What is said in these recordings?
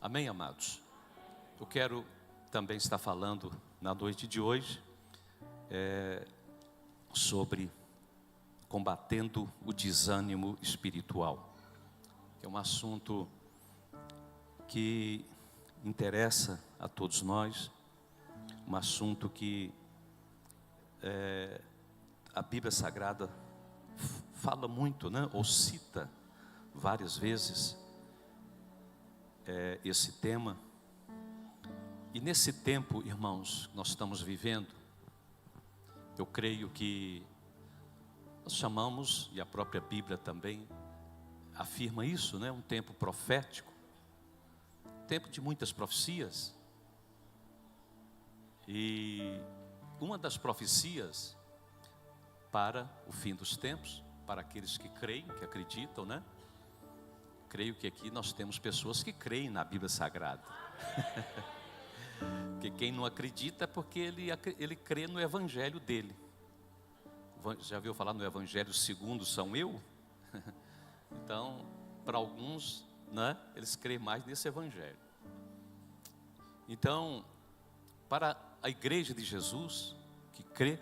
Amém, amados? Eu quero também estar falando na noite de hoje sobre combatendo o desânimo espiritual, que é um assunto que interessa a todos nós, um assunto que a Bíblia Sagrada fala muito, né? Ou cita várias vezes esse tema. E nesse tempo, irmãos, nós estamos vivendo, eu creio que nós chamamos, e a própria Bíblia também afirma isso, né? Um tempo profético, tempo de muitas profecias. E uma das profecias para o fim dos tempos, para aqueles que creem, que acreditam, né? Creio que aqui nós temos pessoas que creem na Bíblia Sagrada. Porque quem não acredita é porque ele crê no evangelho dele. Já ouviu falar no evangelho segundo São Eu? Então, para alguns, né, eles creem mais nesse evangelho. Então, para a igreja de Jesus, que crê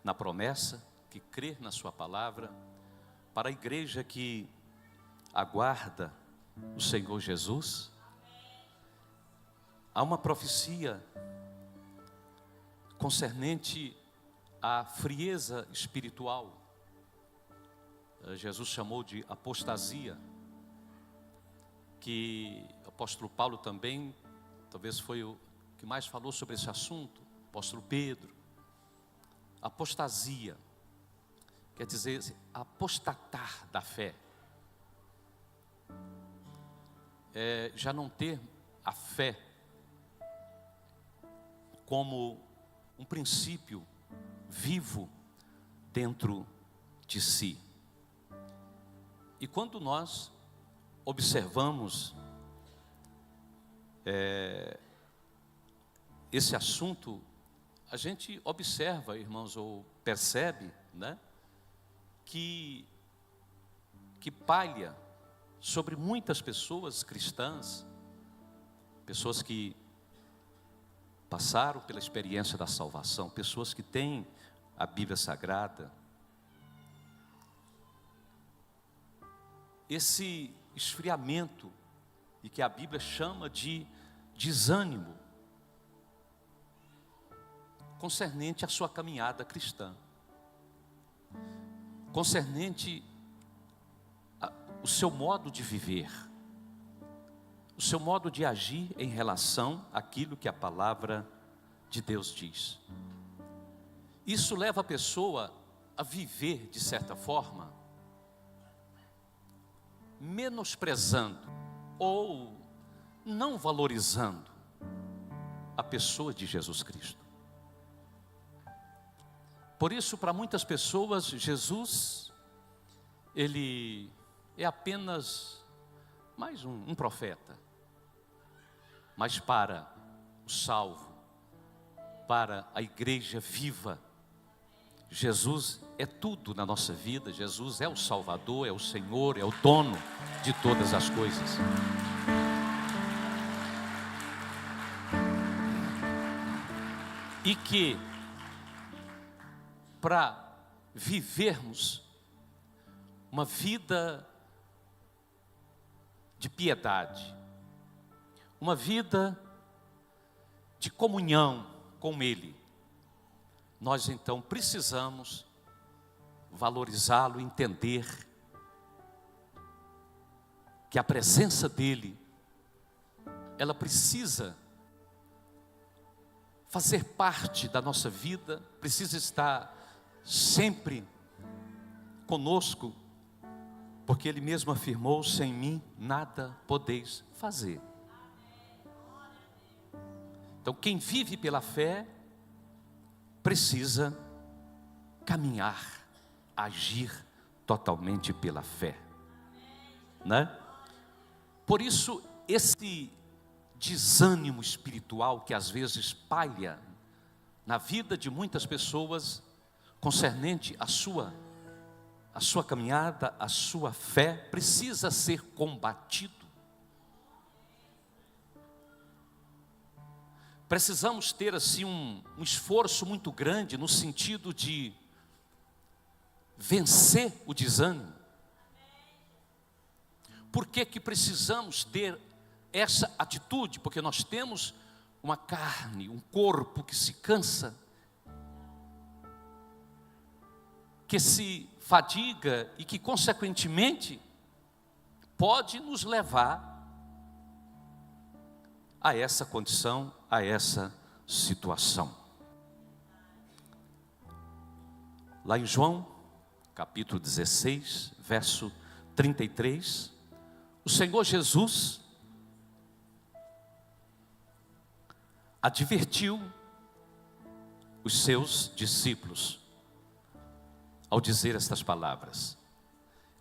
na promessa, que crê na sua palavra, para a igreja que aguarda o Senhor Jesus, há uma profecia concernente à frieza espiritual. Jesus chamou de apostasia, que o apóstolo Paulo também, talvez foi o que mais falou sobre esse assunto, o apóstolo Pedro. Apostasia quer dizer apostatar da fé, já não ter a fé como um princípio vivo dentro de si. E quando nós observamos esse assunto, a gente observa, irmãos, ou percebe, né, que paira sobre muitas pessoas cristãs, pessoas que passaram pela experiência da salvação, pessoas que têm a Bíblia Sagrada, esse esfriamento, e que a Bíblia chama de desânimo, concernente à sua caminhada cristã, concernente o seu modo de viver, o seu modo de agir em relação àquilo que a palavra de Deus diz. Isso leva a pessoa a viver, de certa forma, menosprezando ou não valorizando a pessoa de Jesus Cristo. Por isso, para muitas pessoas, Jesus, ele é apenas mais um profeta. Mas para o salvo, para a igreja viva, Jesus é tudo na nossa vida. Jesus é o Salvador, é o Senhor, é o dono de todas as coisas. E que para vivermos uma vida de piedade, uma vida de comunhão com Ele, nós então precisamos valorizá-lo, entender que a presença dEle, ela precisa fazer parte da nossa vida, precisa estar sempre conosco, porque Ele mesmo afirmou: sem mim nada podeis fazer. Então quem vive pela fé precisa caminhar, agir totalmente pela fé, né? Por isso esse desânimo espiritual que às vezes paira na vida de muitas pessoas, concernente à sua caminhada, a sua fé, precisa ser combatido. precisamos ter assim um esforço muito grande no sentido de vencer o desânimo. Por que que precisamos ter essa atitude? Porque nós temos uma carne, um corpo que se cansa, que se fadiga e que consequentemente pode nos levar a essa condição, a essa situação. Lá em João, capítulo 16, verso 33, o Senhor Jesus advertiu os seus discípulos ao dizer estas palavras: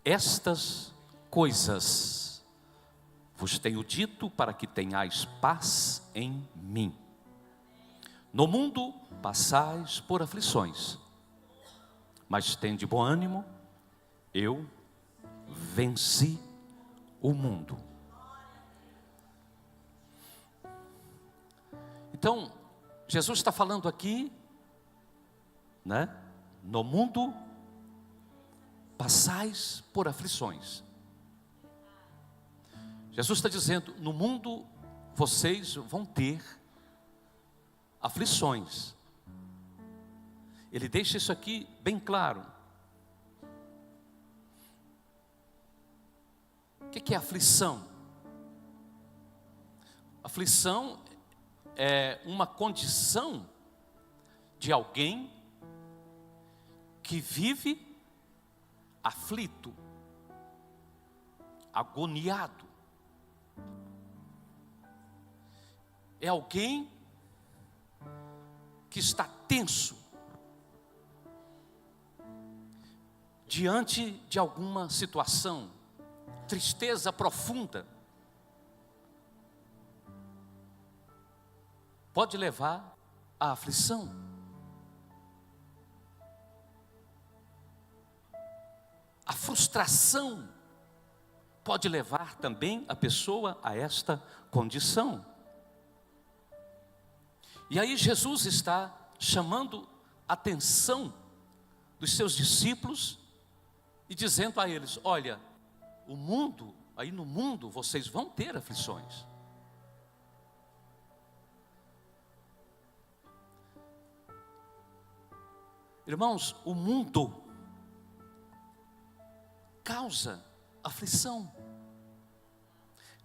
estas coisas vos tenho dito para que tenhais paz em mim. No mundo passais por aflições, mas tende bom ânimo, eu venci o mundo. Então, Jesus está falando aqui, né? No mundo passais por aflições. Jesus está dizendo, no mundo vocês vão ter aflições. Ele deixa isso aqui bem claro. O que é aflição? Aflição é uma condição de alguém que vive aflito, agoniado. É alguém que está tenso diante de alguma situação, tristeza profunda. Pode levar à aflição. A frustração pode levar também a pessoa a esta condição. E aí Jesus está chamando a atenção dos seus discípulos e dizendo a eles: olha, o mundo, aí no mundo vocês vão ter aflições. Irmãos, o mundo causa aflição,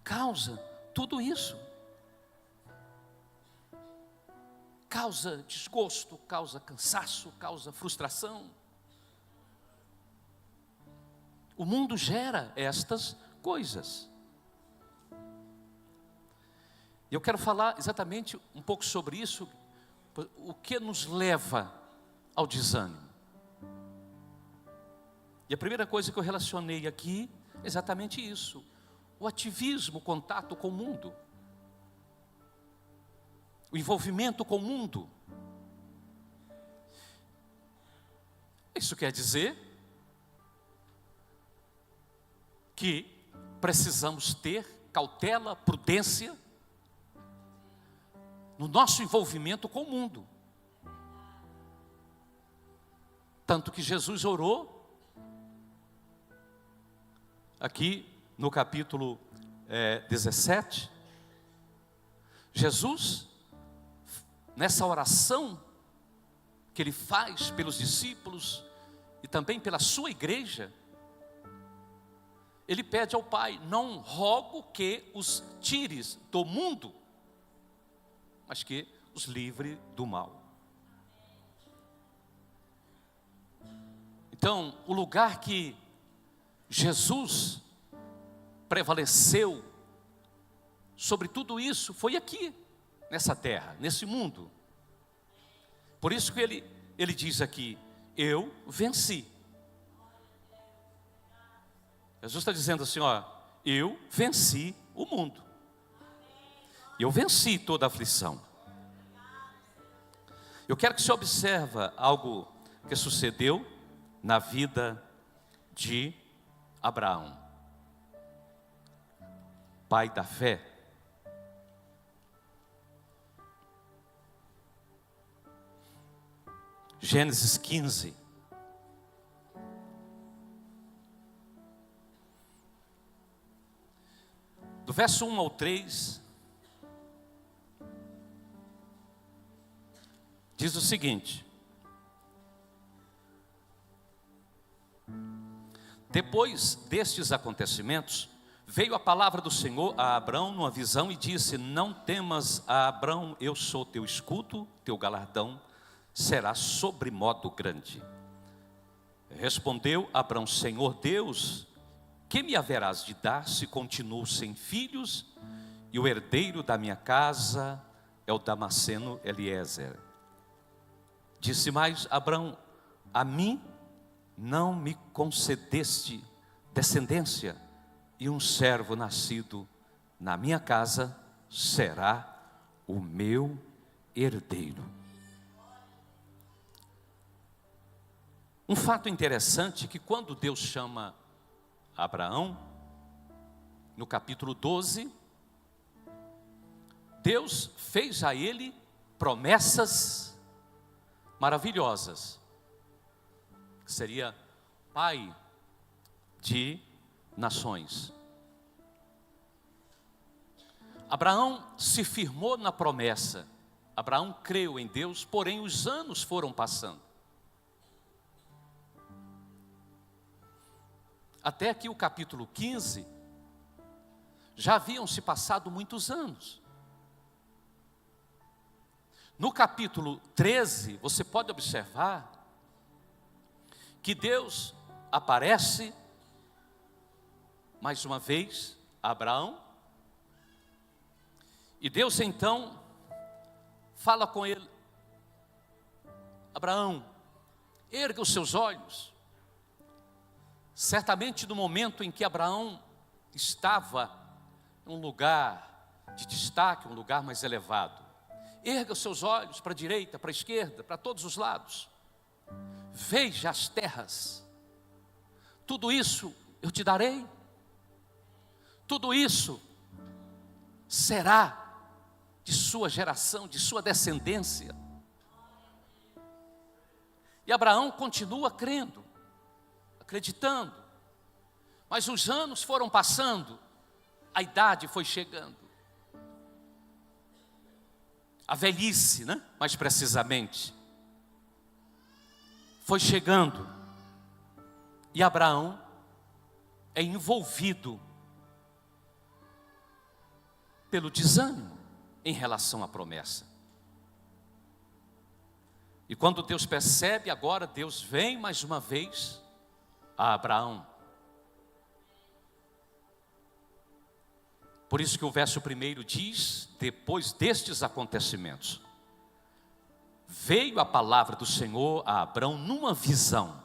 causa tudo isso, causa desgosto, causa cansaço, causa frustração. O mundo gera estas coisas. E eu quero falar exatamente um pouco sobre isso, o que nos leva ao desânimo. E a primeira coisa que eu relacionei aqui é exatamente isso: o ativismo, o contato com o mundo, o envolvimento com o mundo. Isso quer dizer que precisamos ter cautela, prudência no nosso envolvimento com o mundo. Tanto que Jesus orou, aqui no capítulo 17, Jesus, nessa oração que Ele faz pelos discípulos e também pela sua igreja, Ele pede ao Pai: não rogo que os tires do mundo, mas que os livre do mal. Então, o lugar que Jesus prevaleceu sobre tudo isso foi aqui, nessa terra, nesse mundo. Por isso que ele diz aqui: eu venci. Jesus está dizendo assim, ó, eu venci o mundo. Eu venci toda a aflição. Eu quero que você observe algo que sucedeu na vida de Abraão, pai da fé. Gênesis 15. Do verso 1 ao 3, diz o seguinte: depois destes acontecimentos, veio a palavra do Senhor a Abrão numa visão e disse: não temas, Abrão, eu sou teu escudo, teu galardão será sobremodo grande. Respondeu Abrão: Senhor Deus, que me haverás de dar se continuo sem filhos, e o herdeiro da minha casa é o Damasceno Eliezer? Disse mais Abrão: a mim não me concedeste descendência, e um servo nascido na minha casa será o meu herdeiro. Um fato interessante é que quando Deus chama Abraão, no capítulo 12, Deus fez a ele promessas maravilhosas, que seria pai de nações. Abraão se firmou na promessa, Abraão creu em Deus, porém os anos foram passando. Até que o capítulo 15, já haviam se passado muitos anos. No capítulo 13, você pode observar que Deus aparece mais uma vez a Abraão, e Deus então fala com ele: Abraão, erga os seus olhos. Certamente no momento em que Abraão estava em um lugar de destaque, um lugar mais elevado. Erga os seus olhos para a direita, para a esquerda, para todos os lados. Veja as terras. Tudo isso eu te darei. Tudo isso será de sua geração, de sua descendência. E Abraão continua crendo, acreditando, mas os anos foram passando, a idade foi chegando, a velhice, né? Mais precisamente, foi chegando, e Abraão é envolvido pelo desânimo em relação à promessa. E quando Deus percebe, agora Deus vem mais uma vez a Abraão. Por isso que o verso 1 diz: depois destes acontecimentos, veio a palavra do Senhor a Abraão numa visão.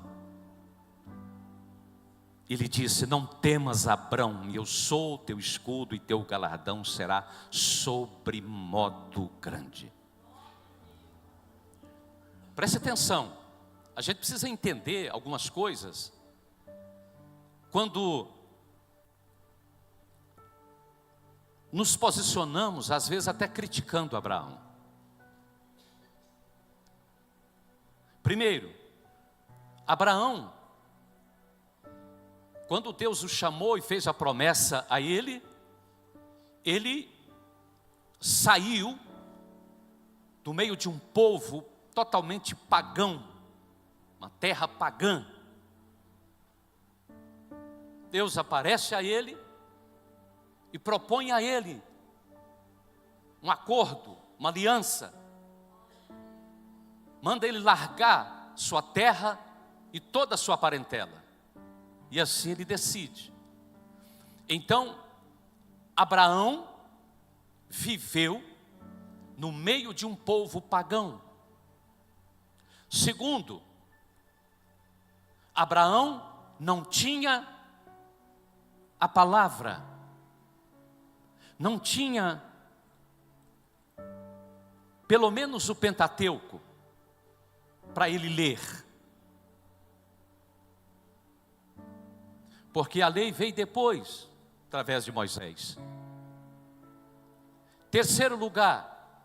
Ele disse: não temas, Abraão, eu sou teu escudo e teu galardão será sobremodo grande. Preste atenção, a gente precisa entender algumas coisas. Quando nos posicionamos, às vezes até criticando Abraão. Primeiro, Abraão, quando Deus o chamou e fez a promessa a ele, ele saiu do meio de um povo totalmente pagão, uma terra pagã. Deus aparece a ele e propõe a ele um acordo, uma aliança. Manda ele largar sua terra e toda a sua parentela. E assim ele decide. Então, Abraão viveu no meio de um povo pagão. Segundo, Abraão não tinha a palavra, não tinha pelo menos o Pentateuco para ele ler, porque a lei veio depois, através de Moisés. Terceiro lugar,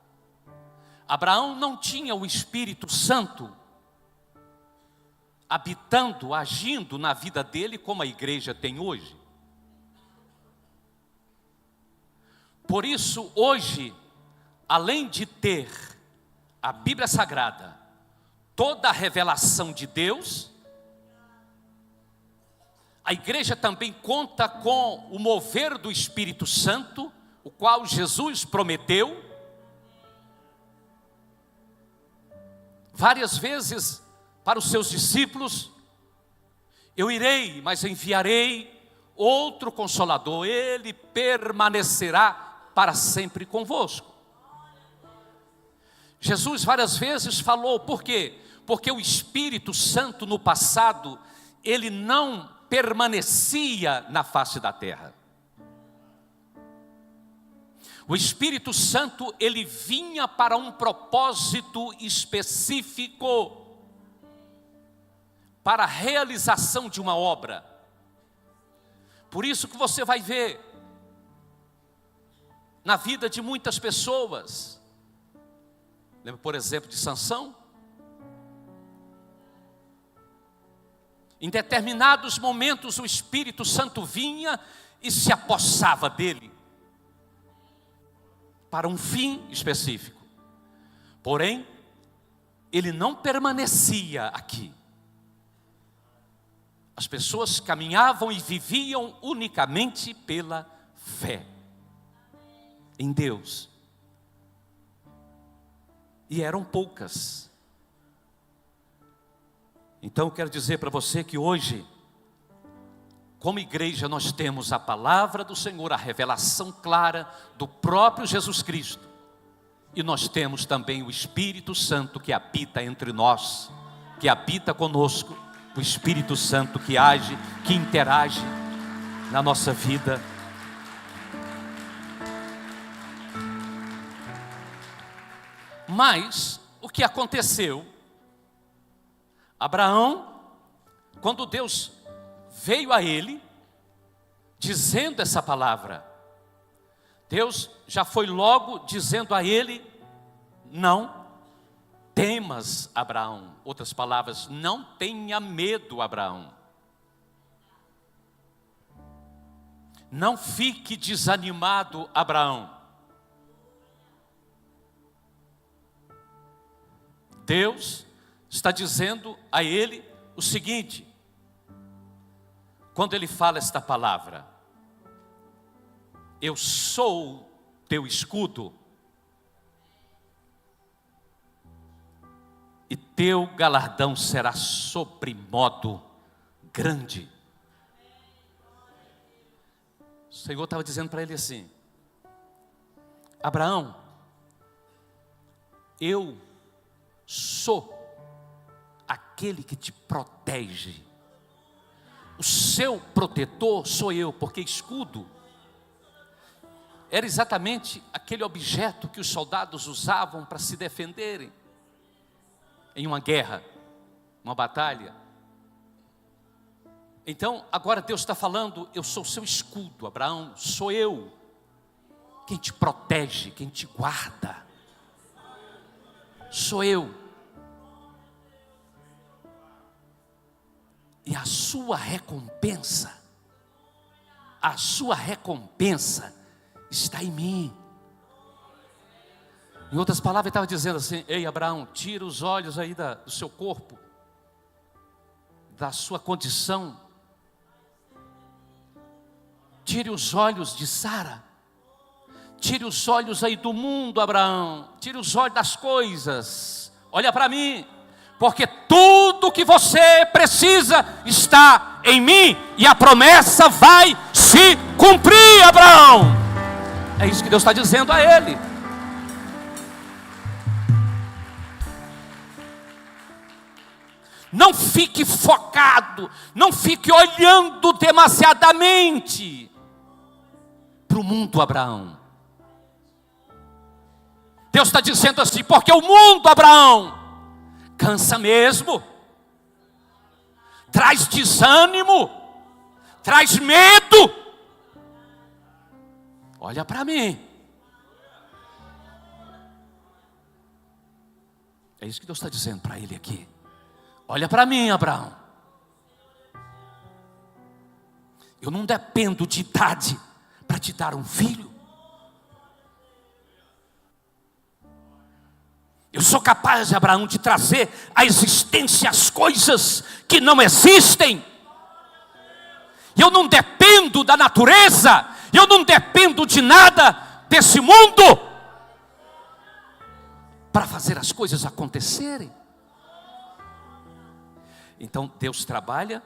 Abraão não tinha o Espírito Santo habitando, agindo na vida dele como a igreja tem hoje. Por isso, hoje, além de ter a Bíblia Sagrada, toda a revelação de Deus, a igreja também conta com o mover do Espírito Santo, o qual Jesus prometeu. Várias vezes para os seus discípulos: eu irei, mas enviarei outro Consolador, ele permanecerá para sempre convosco. Jesus várias vezes falou, por quê? Porque o Espírito Santo no passado, ele não permanecia na face da terra. O Espírito Santo, ele vinha para um propósito específico, para a realização de uma obra. Por isso que você vai ver na vida de muitas pessoas. Lembra, por exemplo, de Sansão? Em determinados momentos o Espírito Santo vinha e se apossava dele, para um fim específico. Porém, ele não permanecia aqui. As pessoas caminhavam e viviam unicamente pela fé em Deus. E eram poucas. Então eu quero dizer para você que hoje, como igreja, nós temos a palavra do Senhor, a revelação clara do próprio Jesus Cristo. E nós temos também o Espírito Santo que habita entre nós, que habita conosco, o Espírito Santo que age, que interage na nossa vida. Mas o que aconteceu? Abraão, quando Deus veio a ele, dizendo essa palavra, Deus já foi logo dizendo a ele: não temas, Abraão. Outras palavras, não tenha medo, Abraão. Não fique desanimado, Abraão. Deus está dizendo a ele o seguinte, quando ele fala esta palavra: eu sou teu escudo, e teu galardão será sobremodo grande. O Senhor estava dizendo para ele assim: Abraão, eu sou aquele que te protege. O seu protetor sou eu, porque escudo era exatamente aquele objeto que os soldados usavam para se defenderem em uma guerra, uma batalha. Então agora Deus está falando: eu sou o seu escudo, Abraão, sou eu quem te protege, quem te guarda. Sou eu. E a sua recompensa está em mim. Em outras palavras, ele estava dizendo assim: ei, Abraão, tira os olhos aí do seu corpo, da sua condição. Tire os olhos de Sara. Tire os olhos aí do mundo, Abraão. Tire os olhos das coisas. Olha para mim. Porque tudo que você precisa está em mim. E a promessa vai se cumprir, Abraão. É isso que Deus está dizendo a ele. Não fique focado. Não fique olhando demasiadamente para o mundo, Abraão. Deus está dizendo assim: porque o mundo, Abraão, cansa mesmo, traz desânimo, traz medo. Olha para mim. É isso que Deus está dizendo para ele aqui. Olha para mim, Abraão. Eu não dependo de idade para te dar um filho. Eu sou capaz, Abraão, de trazer à existência as coisas que não existem. Eu não dependo da natureza, eu não dependo de nada desse mundo para fazer as coisas acontecerem. Então Deus trabalha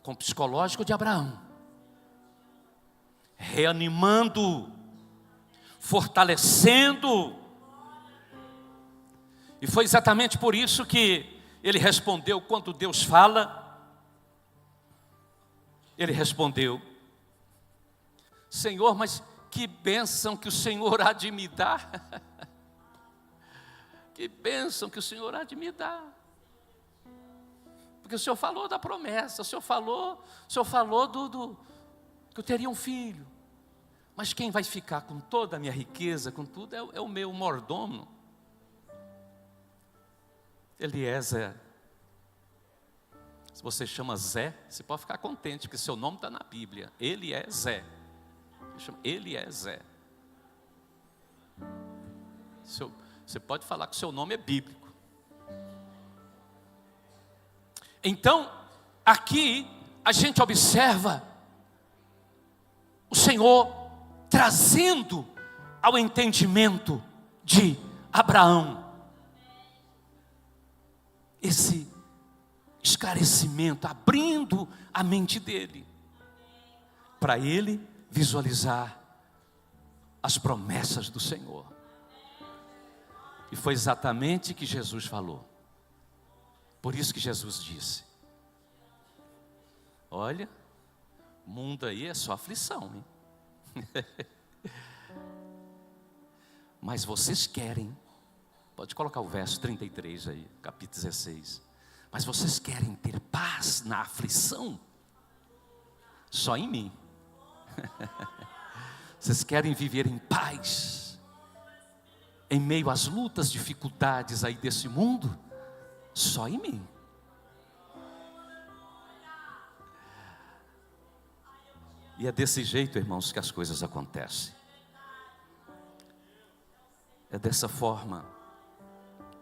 com o psicológico de Abraão, reanimando, fortalecendo. E foi exatamente por isso que ele respondeu, quando Deus fala, ele respondeu: Senhor, mas que bênção que o Senhor há de me dar. Que bênção que o Senhor há de me dar. Porque o Senhor falou da promessa, o Senhor falou que eu teria um filho. Mas quem vai ficar com toda a minha riqueza, com tudo, é o meu mordomo, Eliezer. Se você chama Zé, você pode ficar contente, porque seu nome está na Bíblia. Ele é Zé. Ele é Zé. Você pode falar que o seu nome é bíblico. Então, aqui a gente observa o Senhor trazendo ao entendimento de Abraão esse esclarecimento, abrindo a mente dele, para ele visualizar as promessas do Senhor. E foi exatamente o que Jesus falou. Por isso que Jesus disse: olha, o mundo aí é só aflição, hein? Mas vocês querem, pode colocar o verso 33 aí, capítulo 16. Mas vocês querem ter paz na aflição? Só em mim. Vocês querem viver em paz em meio às lutas, dificuldades aí desse mundo? Só em mim. E é desse jeito, irmãos, que as coisas acontecem. É dessa forma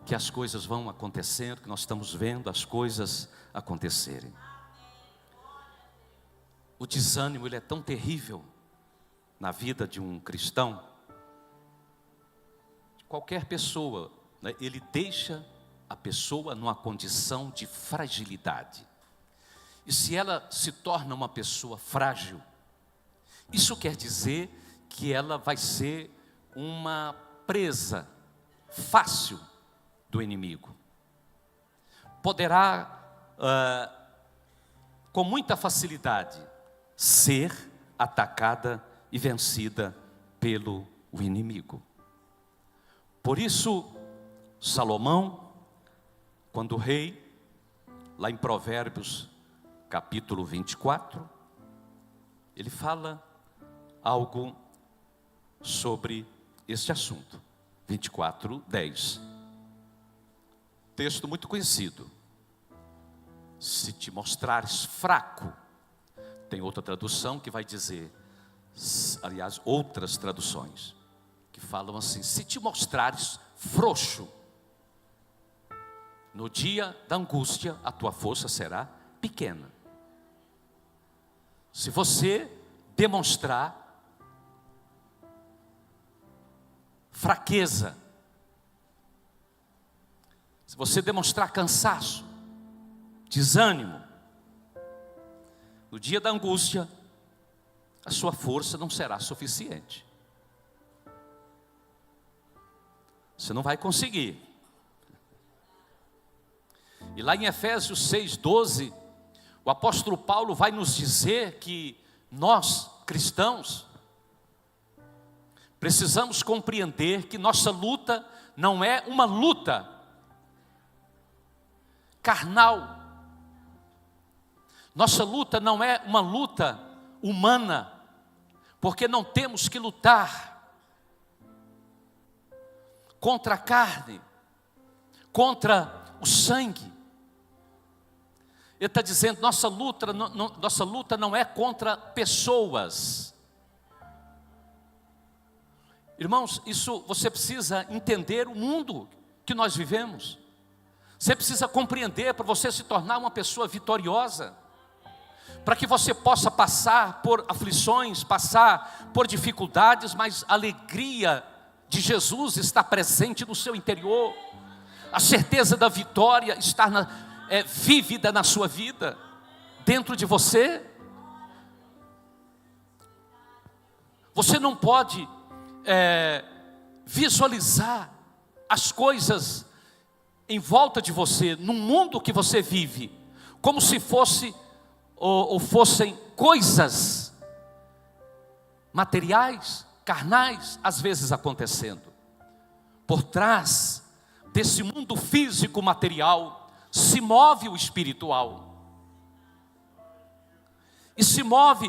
que as coisas vão acontecendo, que nós estamos vendo as coisas acontecerem. O desânimo, ele é tão terrível na vida de um cristão. Qualquer pessoa, né, ele deixa a pessoa numa condição de fragilidade. E se ela se torna uma pessoa frágil, isso quer dizer que ela vai ser uma presa fácil do inimigo. Poderá, com muita facilidade, ser atacada e vencida pelo inimigo. Por isso, Salomão, quando o rei, lá em Provérbios, capítulo 24, ele fala algo sobre este assunto. 24:10. Texto muito conhecido. Se te mostrares fraco, tem outra tradução que vai dizer, aliás, outras traduções que falam assim: se te mostrares frouxo, no dia da angústia a tua força será pequena. Se você demonstrar fraqueza, se você demonstrar cansaço, desânimo, no dia da angústia, a sua força não será suficiente. Você não vai conseguir. E lá em Efésios 6:12, o apóstolo Paulo vai nos dizer que nós, cristãos, precisamos compreender que nossa luta não é uma luta carnal. Nossa luta não é uma luta humana, porque não temos que lutar contra a carne, contra o sangue. Ele está dizendo, nossa luta não é contra pessoas. Irmãos, isso você precisa entender o mundo que nós vivemos. Você precisa compreender para você se tornar uma pessoa vitoriosa. Para que você possa passar por aflições, passar por dificuldades, mas a alegria de Jesus está presente no seu interior. A certeza da vitória está vívida na sua vida, dentro de você. Você não pode visualizar as coisas em volta de você, no mundo que você vive, como se fosse ou fossem coisas materiais, carnais, às vezes acontecendo. Por trás desse mundo físico material se move o espiritual. E se move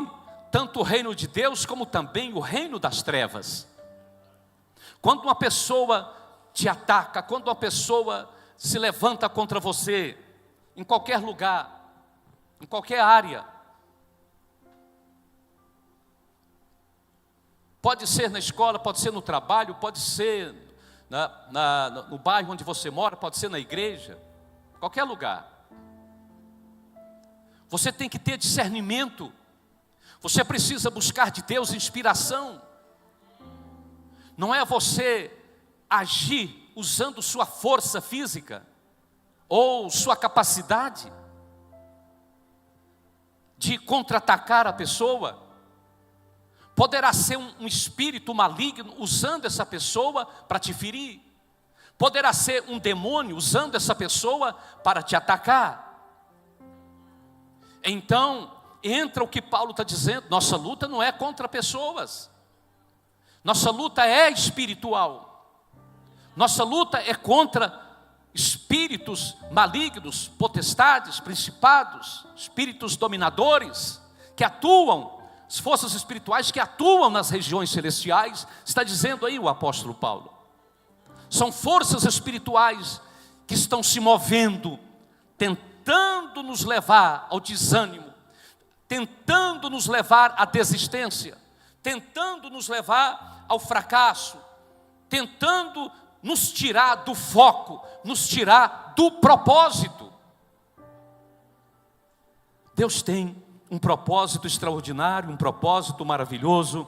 tanto o reino de Deus como também o reino das trevas. Quando uma pessoa te ataca, quando uma pessoa se levanta contra você, em qualquer lugar, em qualquer área, pode ser na escola, pode ser no trabalho, pode ser no bairro onde você mora, pode ser na igreja, qualquer lugar. Você tem que ter discernimento, você precisa buscar de Deus inspiração. Não é você agir usando sua força física ou sua capacidade de contra-atacar a pessoa. Poderá ser um espírito maligno usando essa pessoa para te ferir. Poderá ser um demônio usando essa pessoa para te atacar. Então, entra o que Paulo está dizendo, nossa luta não é contra pessoas. Nossa luta é espiritual. Nossa luta é contra espíritos malignos, potestades, principados, espíritos dominadores, que atuam, as forças espirituais que atuam nas regiões celestiais, está dizendo aí o apóstolo Paulo. São forças espirituais que estão se movendo, tentando nos levar ao desânimo, tentando nos levar à desistência, tentando nos levar ao fracasso, tentando nos tirar do foco, nos tirar do propósito. Deus tem um propósito extraordinário, um propósito maravilhoso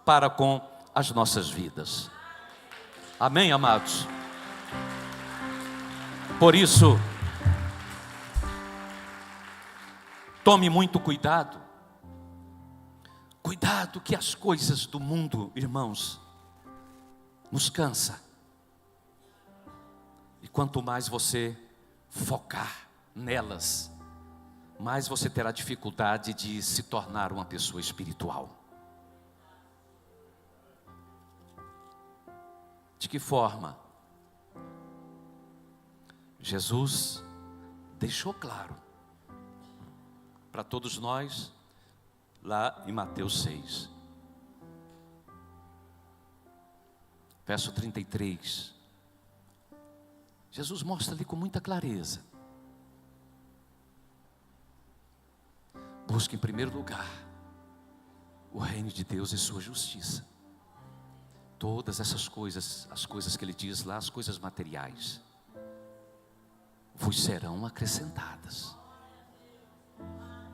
para com as nossas vidas. Amém, amados? Por isso, tome muito cuidado. Cuidado que as coisas do mundo, irmãos, nos cansa. E quanto mais você focar nelas, mais você terá dificuldade de se tornar uma pessoa espiritual. De que forma? Jesus deixou claro para todos nós, lá em Mateus 6, verso 33. Jesus mostra ali com muita clareza. Busque em primeiro lugar o reino de Deus e sua justiça. Todas essas coisas, as coisas que ele diz lá, as coisas materiais, vos serão acrescentadas.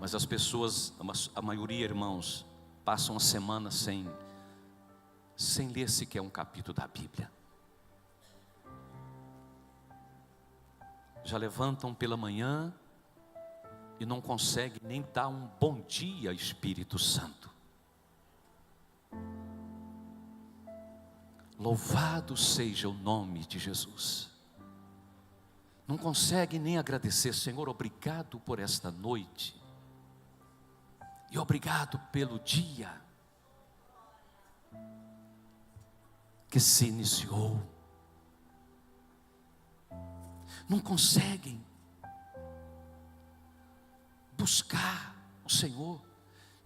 Mas as pessoas, a maioria, irmãos, passam a semana sem ler sequer um capítulo da Bíblia. Já levantam pela manhã e não conseguem nem dar um bom dia, Espírito Santo. Louvado seja o nome de Jesus. Não conseguem nem agradecer, Senhor, obrigado por esta noite. E obrigado pelo dia que se iniciou. Não conseguem buscar o Senhor,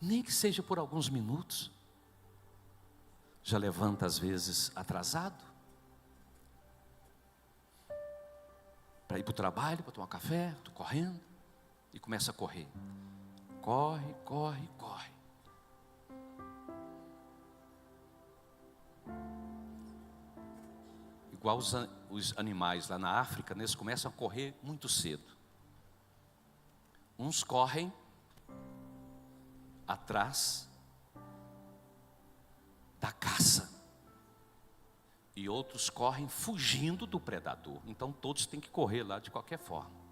nem que seja por alguns minutos. Já levanta às vezes atrasado, para ir para o trabalho, para tomar café, estou correndo. e começa a correr. Corre, corre, corre. Igual os animais lá na África, eles começam a correr muito cedo. Uns correm atrás da caça e outros correm fugindo do predador. Então todos têm que correr lá de qualquer forma.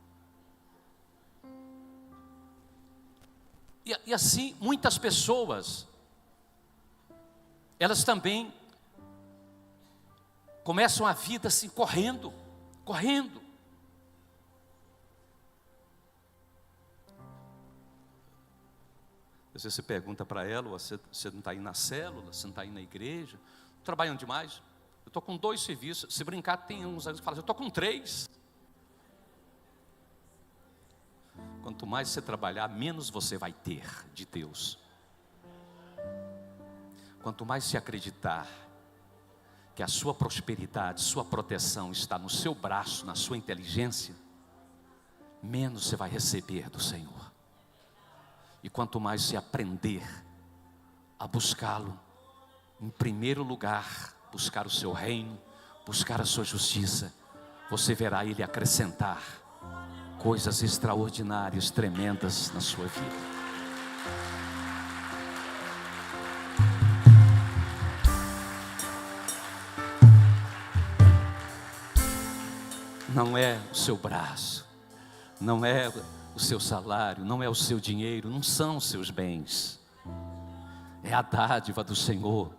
E assim muitas pessoas, elas também começam a vida assim, correndo. Às vezes você pergunta para ela, você não está indo na célula, você não está indo na igreja, trabalham demais. Eu estou com 2 serviços, se brincar tem uns que falam, eu estou com 3. Quanto mais você trabalhar, menos você vai ter de Deus. Quanto mais se acreditar que a sua prosperidade, sua proteção está no seu braço, na sua inteligência, menos você vai receber do Senhor. E quanto mais você aprender a buscá-lo, em primeiro lugar, buscar o seu reino, buscar a sua justiça, você verá Ele acrescentar coisas extraordinárias, tremendas na sua vida. Não é o seu braço, não é o seu salário, não é o seu dinheiro, não são os seus bens, é a dádiva do Senhor.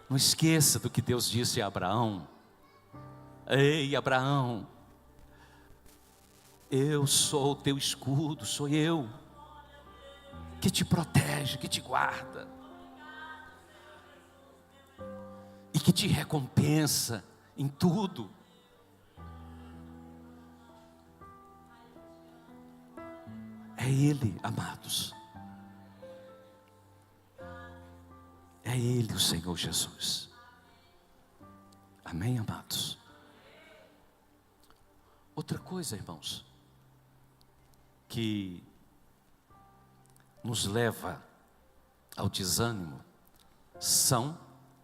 Não esqueça do que Deus disse a Abraão. Ei, Abraão, eu sou o teu escudo, sou eu que te protege, que te guarda e que te recompensa em tudo. É Ele, amados. É Ele, o Senhor Jesus. Amém, amados? Outra coisa, irmãos, que nos leva ao desânimo, são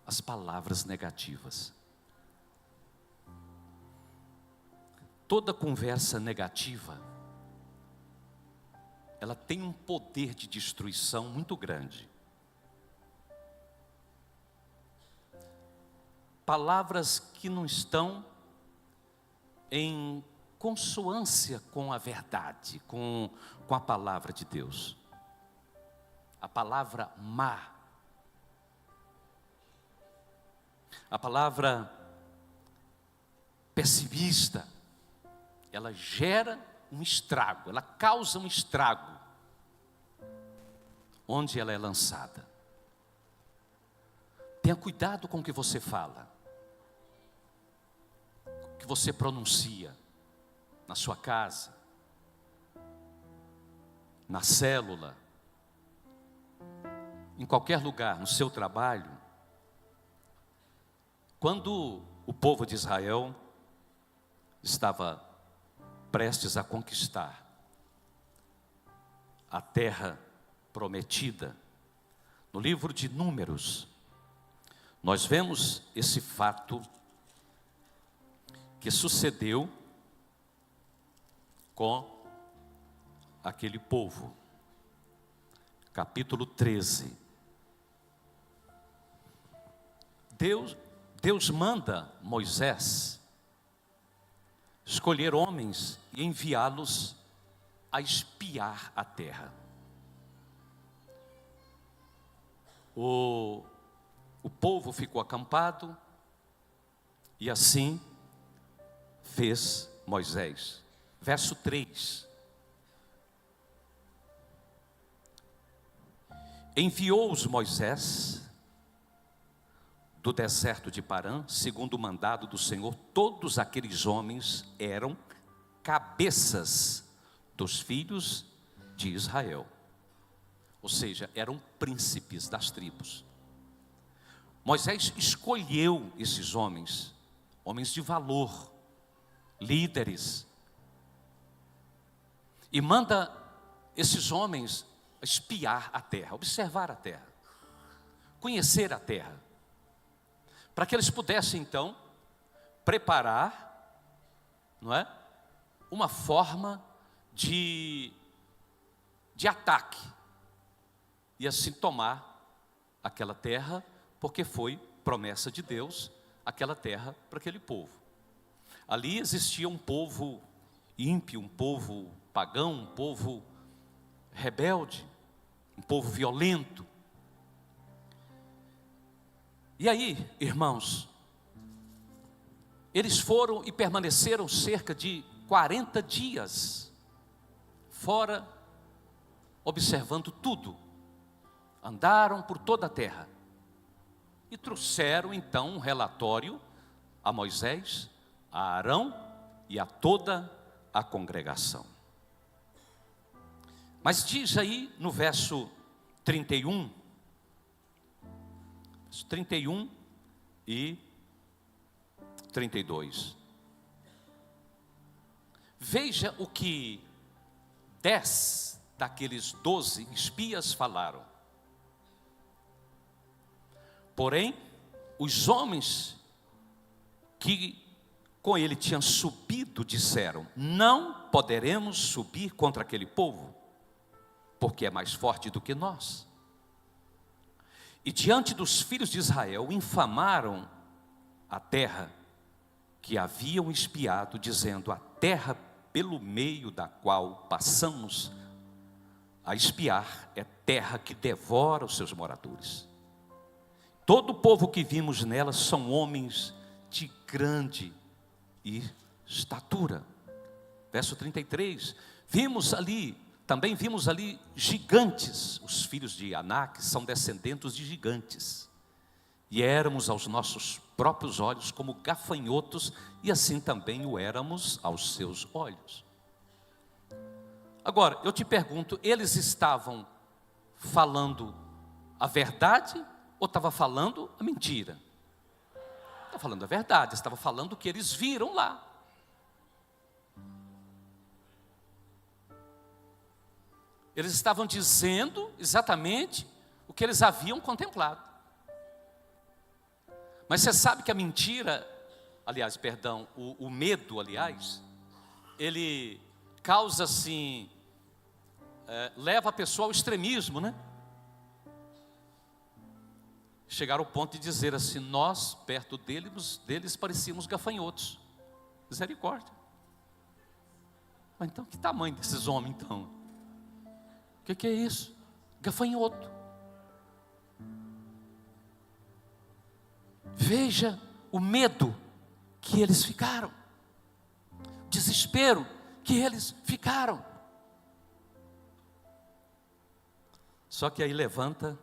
as palavras negativas. Toda conversa negativa, ela tem um poder de destruição muito grande. Palavras que não estão em consonância com a verdade, com a palavra de Deus. A palavra má, a palavra pessimista, ela gera um estrago, ela causa um estrago onde ela é lançada. Tenha cuidado com o que você fala, o que você pronuncia na sua casa, na célula, em qualquer lugar, no seu trabalho. Quando o povo de Israel estava prestes a conquistar a terra prometida, no livro de Números, nós vemos esse fato que sucedeu com aquele povo. Capítulo 13. Deus manda Moisés escolher homens e enviá-los a espiar a terra. O povo ficou acampado e assim fez Moisés. Verso 3. Enviou-os Moisés do deserto de Parã, segundo o mandado do Senhor. Todos aqueles homens eram cabeças dos filhos de Israel, ou seja, eram príncipes das tribos. Moisés escolheu esses homens, homens de valor, líderes, e manda esses homens espiar a terra, observar a terra, conhecer a terra, para que eles pudessem então preparar, não é, uma forma de ataque, e assim tomar aquela terra, porque foi promessa de Deus, aquela terra para aquele povo. Ali existia um povo ímpio, um povo pagão, um povo rebelde, um povo violento. E aí, irmãos, eles foram e permaneceram cerca de 40 dias fora, observando tudo. Andaram por toda a terra e trouxeram então um relatório a Moisés, a Arão e a toda a congregação. Mas diz aí no verso 31 e 32. Veja o que 10 daqueles 12 espias falaram. Porém, os homens que com ele tinham subido disseram: não poderemos subir contra aquele povo, porque é mais forte do que nós. E diante dos filhos de Israel infamaram a terra que haviam espiado, dizendo: a terra pelo meio da qual passamos a espiar é terra que devora os seus moradores. Todo o povo que vimos nela são homens de grande estatura. Verso 33, também vimos ali gigantes. Os filhos de Anak são descendentes de gigantes. E éramos aos nossos próprios olhos como gafanhotos, e assim também o éramos aos seus olhos. Agora, eu te pergunto, eles estavam falando a verdade ou estava falando a mentira? Estava falando a verdade, estava falando o que eles viram lá. Eles estavam dizendo exatamente o que eles haviam contemplado. Mas você sabe que a mentira, o medo, ele causa assim, leva a pessoa ao extremismo, né? Chegar ao ponto de dizer assim: nós, perto deles parecíamos gafanhotos. Misericórdia. Mas então, que tamanho desses homens então? O que é isso? Gafanhoto. Veja o medo que eles ficaram, o desespero que eles ficaram. Só que aí levanta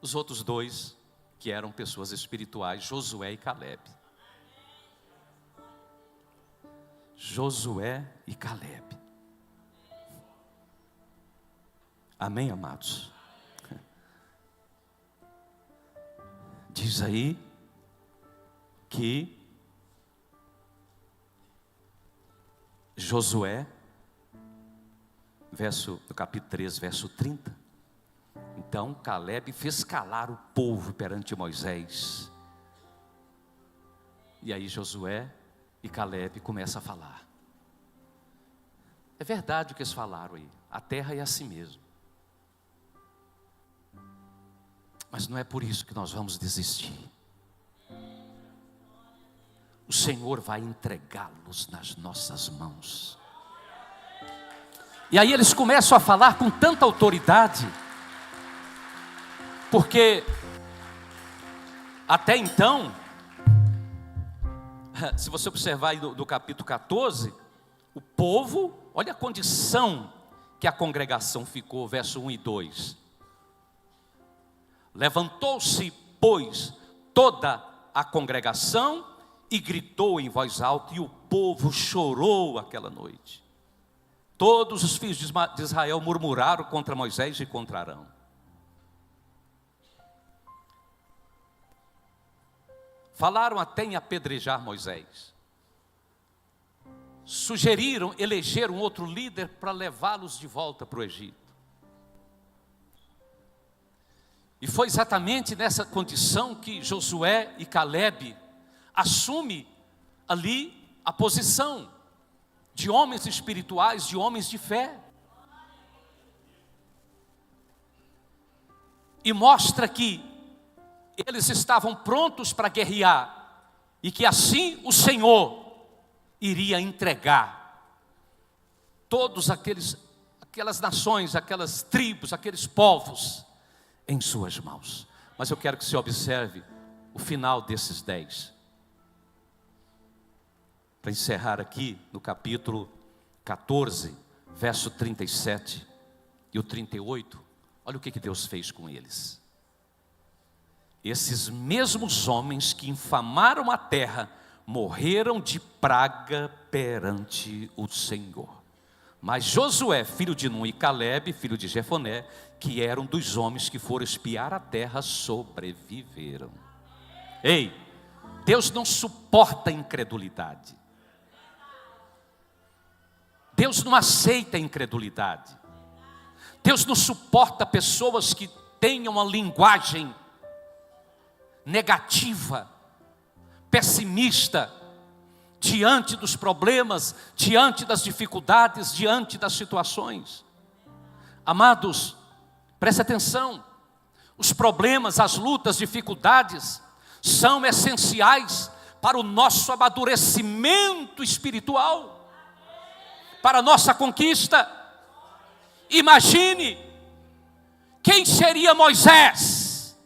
os outros dois, que eram pessoas espirituais, Josué e Caleb. Josué e Caleb. Amém, amados? Diz aí que Josué, no capítulo 3, verso 30, então Caleb fez calar o povo perante Moisés. E aí Josué e Caleb começam a falar. É verdade o que eles falaram aí, a terra é assim mesmo. Mas não é por isso que nós vamos desistir. O Senhor vai entregá-los nas nossas mãos. E aí eles começam a falar com tanta autoridade, porque até então, se você observar aí do capítulo 14, o povo, olha a condição que a congregação ficou, verso 1 e 2. Levantou-se, pois, toda a congregação e gritou em voz alta, e o povo chorou aquela noite. Todos os filhos de Israel murmuraram contra Moisés e contra Arão. Falaram até em apedrejar Moisés. sugeriram eleger um outro líder para levá-los de volta para o Egito. E foi exatamente nessa condição que Josué e Caleb assumem ali a posição de homens espirituais, de homens de fé. E mostra que eles estavam prontos para guerrear, e que assim o Senhor iria entregar todos aquelas nações, aquelas tribos, aqueles povos em suas mãos. Mas eu quero que você observe o final desses 10. Para encerrar aqui no capítulo 14, verso 37 e o 38, olha o que Deus fez com eles. Esses mesmos homens que infamaram a terra morreram de praga perante o Senhor. Mas Josué, filho de Nun, e Caleb, filho de Jefoné, que eram dos homens que foram espiar a terra, sobreviveram. Ei, Deus não suporta a incredulidade. Deus não aceita a incredulidade. Deus não suporta pessoas que tenham uma linguagem negativa, pessimista, diante dos problemas, diante das dificuldades, diante das situações. Amados, preste atenção. Os problemas, as lutas, dificuldades são essenciais para o nosso amadurecimento espiritual, para a nossa conquista. Imagine, quem seria Moisés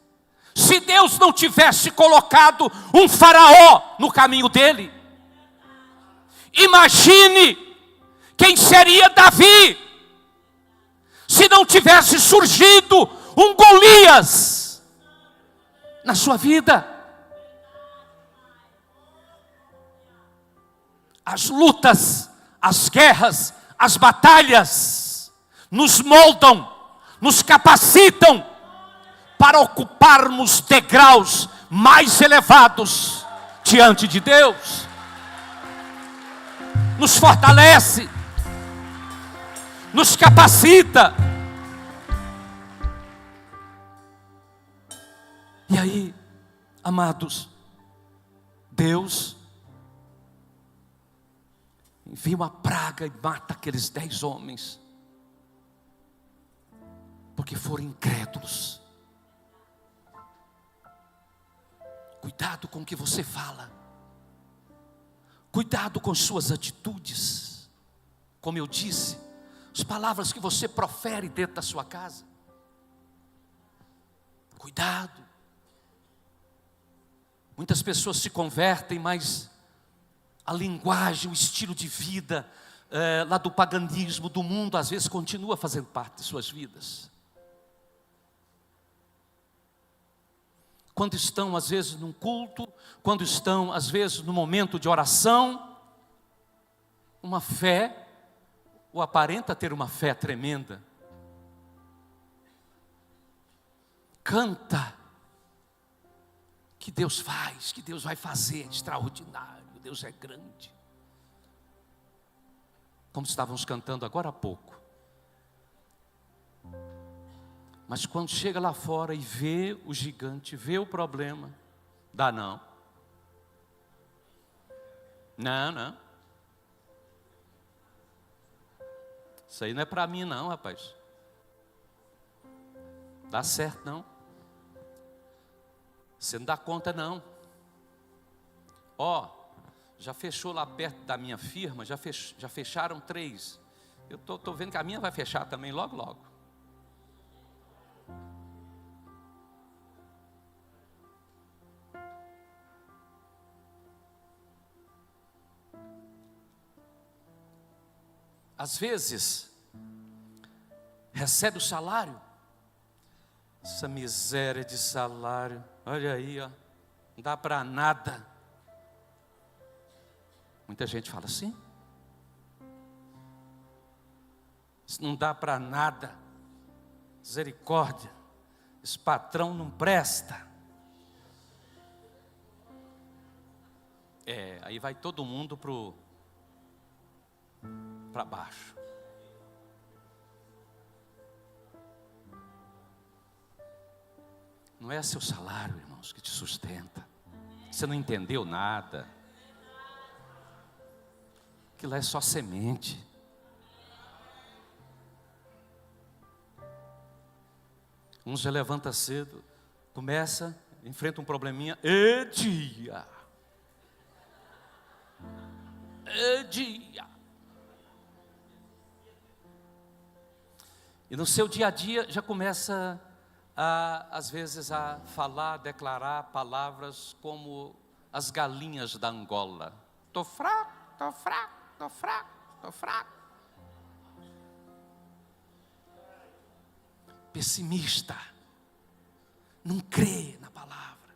se Deus não tivesse colocado um faraó no caminho dele? Imagine, quem seria Davi se não tivesse surgido um Golias na sua vida? As lutas, as guerras, as batalhas nos moldam, nos capacitam para ocuparmos degraus mais elevados diante de Deus. Nos fortalece, nos capacita. E aí, amados, Deus envia uma praga e mata aqueles 10 homens, porque foram incrédulos. Cuidado com o que você fala, cuidado com suas atitudes. Como eu disse, as palavras que você profere dentro da sua casa. Cuidado. Muitas pessoas se convertem, mas a linguagem, o estilo de vida lá do paganismo, do mundo, às vezes continua fazendo parte de suas vidas. Quando estão às vezes num culto, quando estão às vezes no momento de oração, uma fé, ou aparenta ter uma fé tremenda, canta que Deus faz, que Deus vai fazer de extraordinário, Deus é grande, como estávamos cantando agora há pouco. Mas quando chega lá fora e vê o gigante, vê o problema, dá não. Não. Isso aí não é para mim não, rapaz. Dá certo não. Você não dá conta não. Ó, já fechou lá perto da minha firma, já fecharam 3. Eu tô vendo que a minha vai fechar também logo, logo. Às vezes, recebe o salário, essa miséria de salário, olha aí, ó, não dá para nada. Muita gente fala assim, isso não dá para nada, misericórdia, esse patrão não presta. Aí vai todo mundo pro para baixo. Não é seu salário, irmãos, que te sustenta. Você não entendeu nada. Aquilo é só semente. Um já levanta cedo, começa, enfrenta um probleminha, é dia. E no seu dia a dia já começa às vezes a falar, declarar palavras como as galinhas da Angola. Estou fraco, estou fraco, estou fraco, estou fraco. Pessimista, não crê na palavra.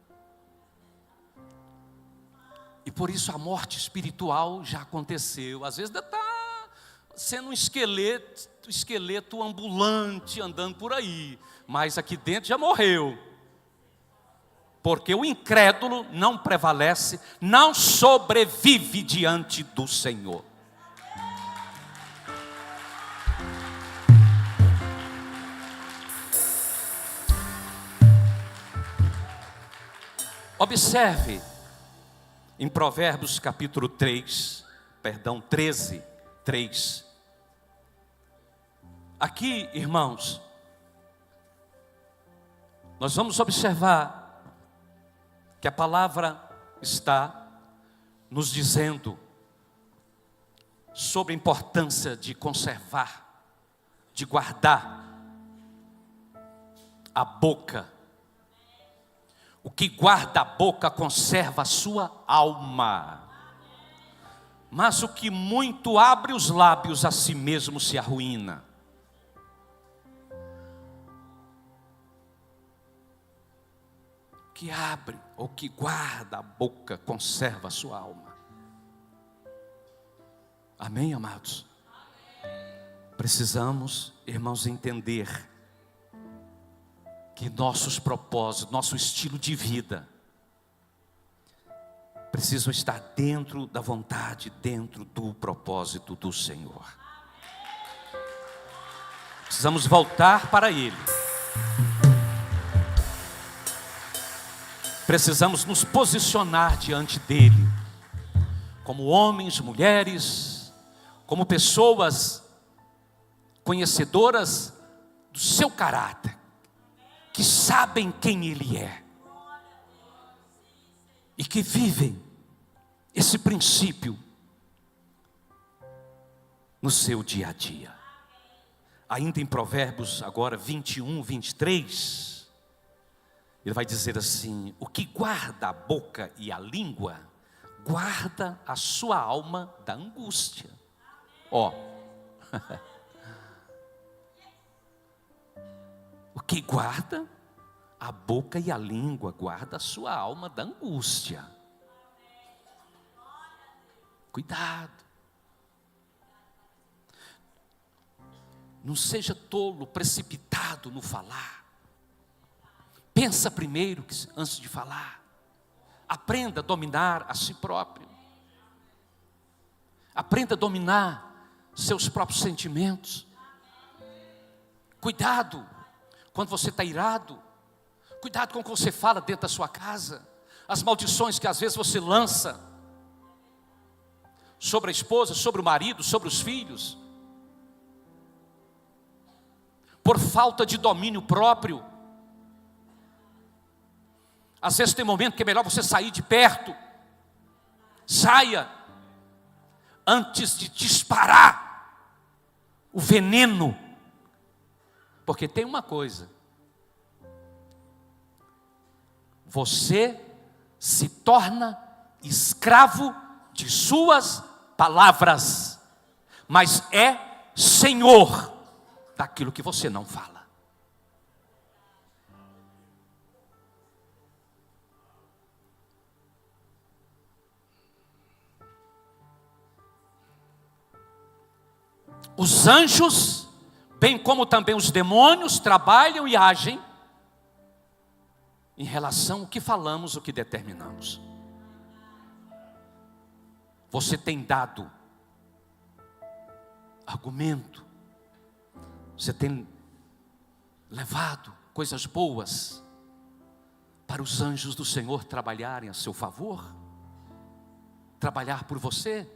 E por isso a morte espiritual já aconteceu. Às vezes ainda está sendo um esqueleto ambulante andando por aí, mas aqui dentro já morreu. Porque o incrédulo não prevalece, não sobrevive diante do Senhor. Observe em Provérbios capítulo 13. Aqui, irmãos, nós vamos observar que a palavra está nos dizendo sobre a importância de conservar, de guardar a boca. O que guarda a boca conserva a sua alma. Mas o que muito abre os lábios a si mesmo se arruína. O que abre ou que guarda a boca conserva a sua alma. Amém, amados? Precisamos, irmãos, entender que nossos propósitos, nosso estilo de vida precisam estar dentro da vontade, dentro do propósito do Senhor. Precisamos voltar para Ele. Precisamos nos posicionar diante dEle, como homens, mulheres, como pessoas conhecedoras do seu caráter, que sabem quem Ele é e que vivem esse princípio no seu dia a dia. Ainda em Provérbios, agora 21, 23, ele vai dizer assim: o que guarda a boca e a língua, guarda a sua alma da angústia. Ó, o que guarda a boca e a língua, guarda a sua alma da angústia. Cuidado. Não seja tolo, precipitado no falar. Pensa primeiro antes de falar. Aprenda a dominar a si próprio. Aprenda a dominar seus próprios sentimentos. Cuidado quando você está irado. Cuidado com o que você fala dentro da sua casa. As maldições que às vezes você lança sobre a esposa, sobre o marido, sobre os filhos. Por falta de domínio próprio. Às vezes tem momento que é melhor você sair de perto. Saia antes de disparar o veneno. Porque tem uma coisa: você se torna escravo de suas palavras, mas é senhor daquilo que você não fala. Os anjos, bem como também os demônios, trabalham e agem em relação ao que falamos, o que determinamos. Você tem dado argumento, você tem levado coisas boas para os anjos do Senhor trabalharem a seu favor, trabalhar por você?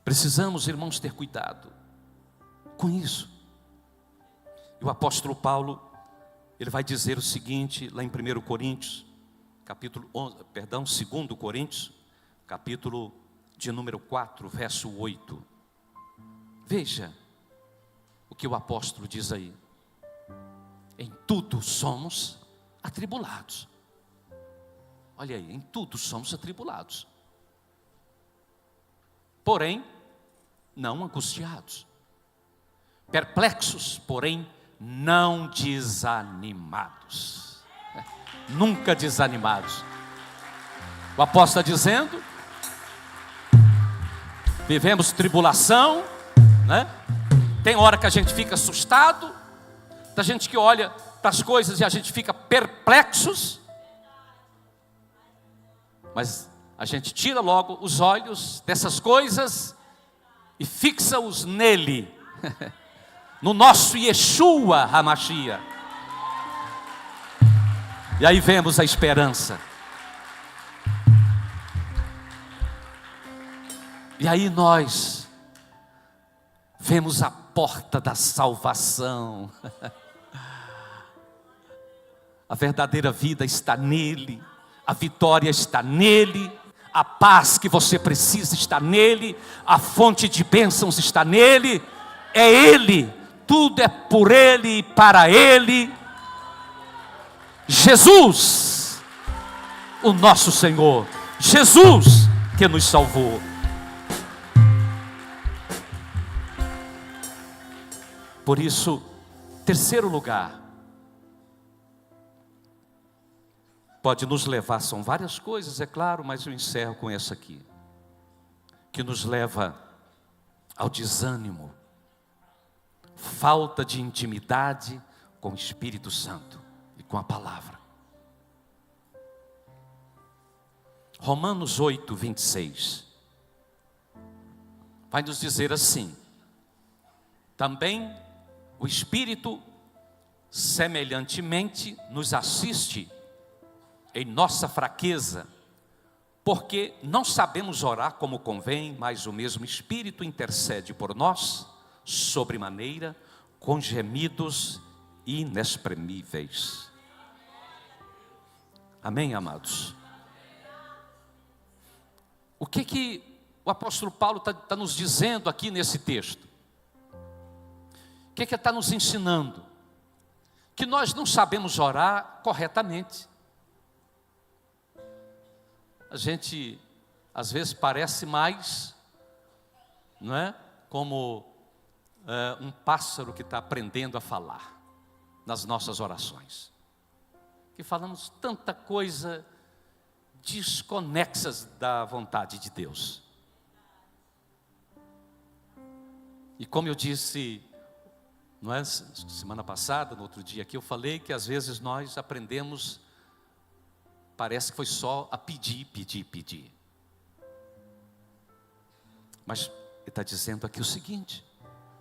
Precisamos, irmãos, ter cuidado com isso. E o apóstolo Paulo, ele vai dizer o seguinte, lá em 1 Coríntios, capítulo 11, perdão, 2 Coríntios, capítulo de número 4, verso 8. Veja o que o apóstolo diz aí. Em tudo somos atribulados. Olha aí, em tudo somos atribulados. Porém, não angustiados. Perplexos, porém, não desanimados. Nunca desanimados. O apóstolo está dizendo, vivemos tribulação, né? Tem hora que a gente fica assustado, tem gente que olha para as coisas e a gente fica perplexos, mas a gente tira logo os olhos dessas coisas e fixa-os nele, no nosso Yeshua HaMashiach. E aí vemos a esperança. E aí nós vemos a porta da salvação. A verdadeira vida está nele, a vitória está nele, a paz que você precisa está nele, a fonte de bênçãos está nele, é ele, tudo é por ele e para ele. Jesus, o nosso Senhor, Jesus que nos salvou. Por isso, terceiro lugar, pode nos levar, são várias coisas, é claro, mas eu encerro com essa aqui, que nos leva ao desânimo, falta de intimidade com o Espírito Santo e com a palavra. Romanos 8, 26, vai nos dizer assim: também o Espírito semelhantemente nos assiste em nossa fraqueza, porque não sabemos orar como convém, mas o mesmo Espírito intercede por nós, sobremaneira, com gemidos inexprimíveis. Amém, amados? O que o apóstolo Paulo está nos dizendo aqui nesse texto? O que ele está nos ensinando? Que nós não sabemos orar corretamente. A gente, às vezes, parece mais, não é? Como um pássaro que está aprendendo a falar nas nossas orações. Que falamos tanta coisa desconexas da vontade de Deus. E como eu disse, não é, semana passada, no outro dia aqui, eu falei que às vezes nós aprendemos, parece que foi só a pedir, pedir, pedir. Mas ele está dizendo aqui o seguinte: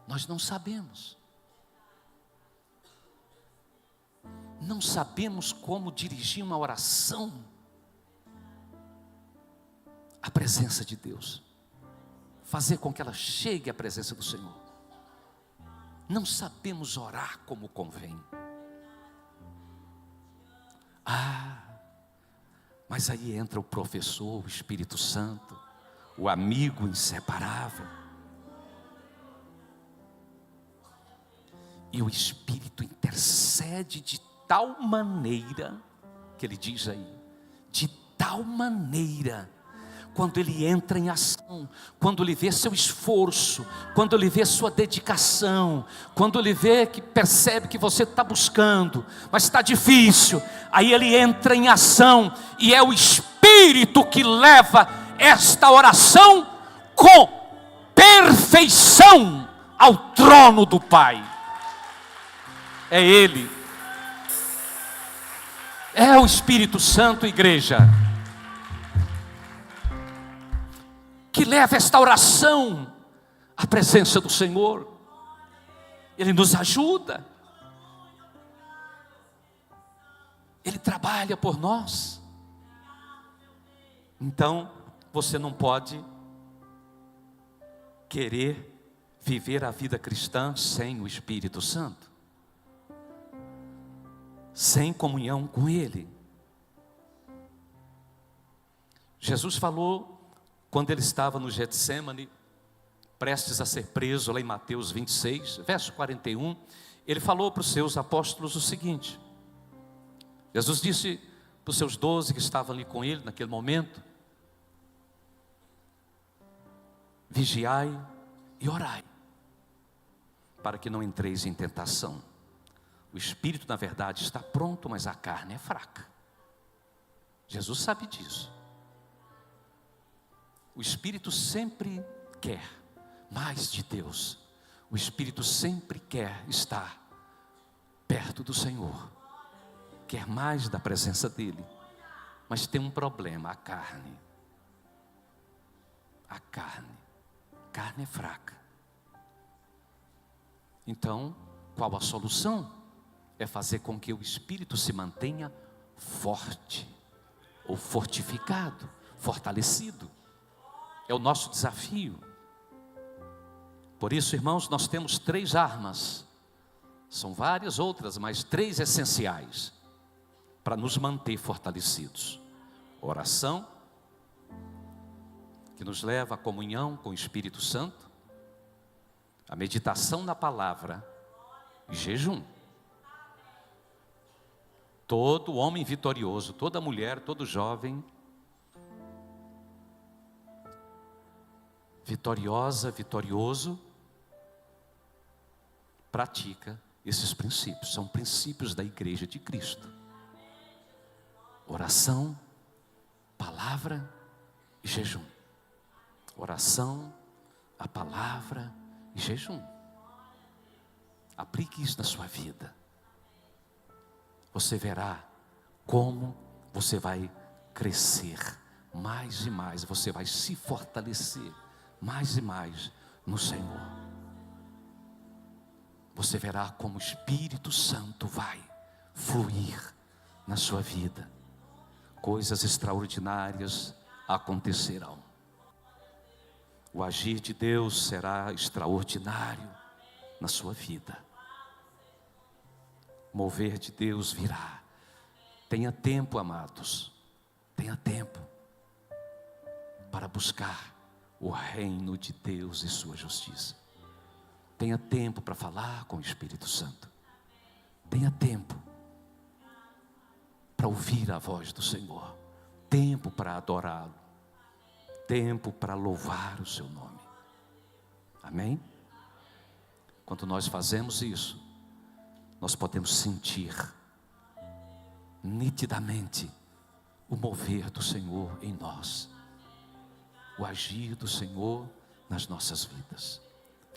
nós não sabemos. Não sabemos como dirigir uma oração à presença de Deus. Fazer com que ela chegue à presença do Senhor. Não sabemos orar como convém. Mas aí entra o professor, o Espírito Santo, o amigo inseparável. E o Espírito intercede de tal maneira, que ele diz aí, de tal maneira, quando ele entra em ação, quando ele vê seu esforço, quando ele vê sua dedicação, quando ele vê que percebe que você está buscando, mas está difícil, aí ele entra em ação, e é o Espírito que leva esta oração com perfeição ao trono do Pai. É Ele, é o Espírito Santo, igreja, que leva esta oração à presença do Senhor. Ele nos ajuda. Ele trabalha por nós. Então, você não pode querer viver a vida cristã sem o Espírito Santo, sem comunhão com Ele. Jesus falou, quando ele estava no Getsêmani, prestes a ser preso, lá em Mateus 26, verso 41, ele falou para os seus apóstolos o seguinte: Jesus disse para os seus 12 que estavam ali com ele naquele momento: vigiai e orai, para que não entreis em tentação. O espírito, na verdade, está pronto, mas a carne é fraca. Jesus sabe disso. O espírito sempre quer mais de Deus. O espírito sempre quer estar perto do Senhor, quer mais da presença dEle. Mas tem um problema: a carne. A carne é fraca. Então, qual a solução? É fazer com que o espírito se mantenha forte, ou fortificado, fortalecido. É o nosso desafio. Por isso, irmãos, nós temos 3 armas. São várias outras, mas 3 essenciais para nos manter fortalecidos: oração, que nos leva à comunhão com o Espírito Santo; a meditação na palavra; e jejum. Todo homem vitorioso, toda mulher, todo jovem vitoriosa, vitorioso, pratica esses princípios. São princípios da igreja de Cristo: oração, palavra e jejum. Oração, a palavra e jejum. Aplique isso na sua vida. Você verá como você vai crescer mais e mais. Você vai se fortalecer mais e mais no Senhor. Você verá como o Espírito Santo vai fluir na sua vida. Coisas extraordinárias acontecerão. O agir de Deus será extraordinário na sua vida. O mover de Deus virá. Tenha tempo, amados. Tenha tempo para buscar o reino de Deus e sua justiça. Tenha tempo para falar com o Espírito Santo. Tenha tempo para ouvir a voz do Senhor. Tempo para adorá-lo. Tempo para louvar o seu nome. Amém? Quando nós fazemos isso, nós podemos sentir nitidamente o mover do Senhor em nós, o agir do Senhor nas nossas vidas.